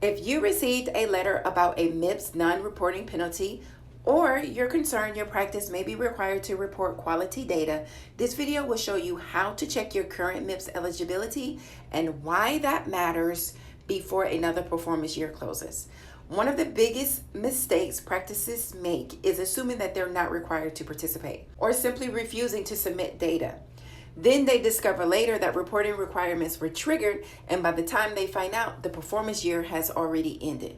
If you received a letter about a Mips non-reporting penalty, or you're concerned your practice may be required to report quality data, this video will show you how to check your current Mips eligibility and why that matters before another performance year closes. One of the biggest mistakes practices make is assuming that they're not required to participate or simply refusing to submit data. Then they discover later that reporting requirements were triggered, and by the time they find out, the performance year has already ended.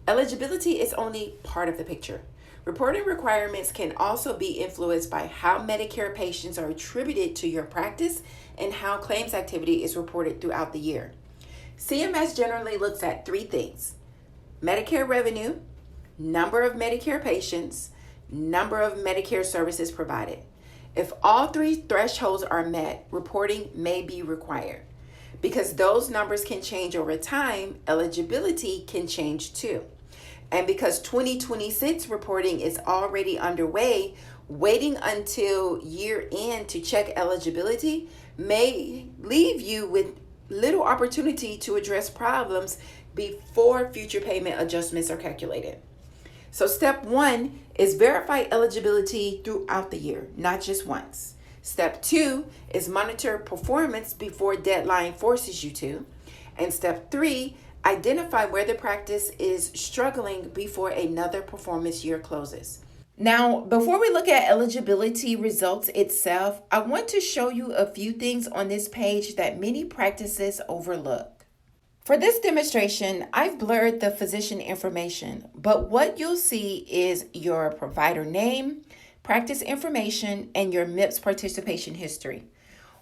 Eligibility is only part of the picture. Reporting requirements can also be influenced by how Medicare patients are attributed to your practice and how claims activity is reported throughout the year. CMS generally looks at three things: Medicare revenue, number of Medicare patients, number of Medicare services provided. If all three thresholds are met, reporting may be required. Because those numbers can change over time, eligibility can change too. And because 2026 reporting is already underway, waiting until year end to check eligibility may leave you with little opportunity to address problems before future payment adjustments are calculated. So step one is verify eligibility throughout the year, not just once. Step two is monitor performance before deadline forces you to. And step three, identify where the practice is struggling before another performance year closes. Now, before we look at eligibility results itself, I want to show you a few things on this page that many practices overlook. For this demonstration, I've blurred the physician information, but what you'll see is your provider name, practice information, and your Mips participation history.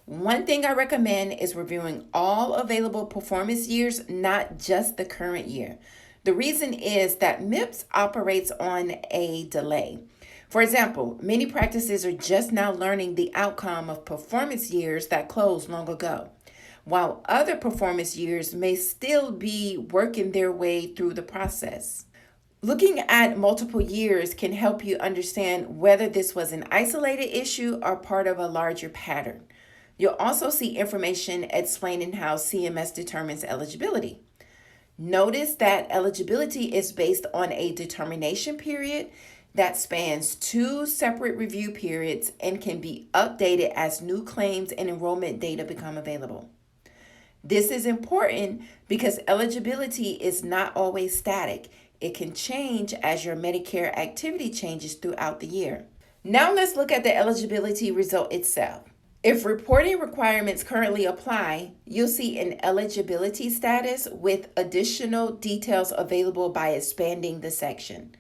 One thing I recommend is reviewing all available performance years, not just the current year. The reason is that Mips operates on a delay. For example, many practices are just now learning the outcome of performance years that closed long ago, while other performance years may still be working their way through the process. Looking at multiple years can help you understand whether this was an isolated issue or part of a larger pattern. You'll also see information explaining how CMS determines eligibility. Notice that eligibility is based on a determination period that spans 2 separate review periods and can be updated as new claims and enrollment data become available. This is important because eligibility is not always static. It can change as your Medicare activity changes throughout the year. Now let's look at the eligibility result itself. If reporting requirements currently apply, you'll see an eligibility status with additional details available by expanding the section.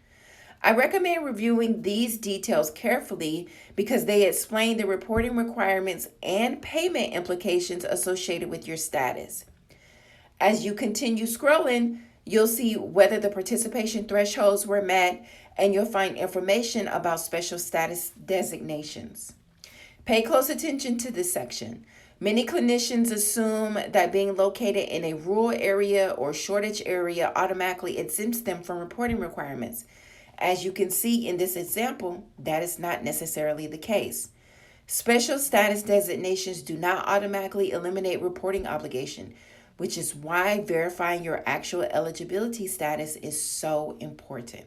I recommend reviewing these details carefully because they explain the reporting requirements and payment implications associated with your status. As you continue scrolling, you'll see whether the participation thresholds were met, and you'll find information about special status designations. Pay close attention to this section. Many clinicians assume that being located in a rural area or shortage area automatically exempts them from reporting requirements. As you can see in this example, that is not necessarily the case. Special status designations do not automatically eliminate reporting obligation, which is why verifying your actual eligibility status is so important.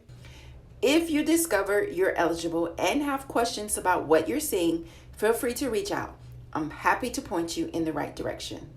If you discover you're eligible and have questions about what you're seeing, feel free to reach out. I'm happy to point you in the right direction.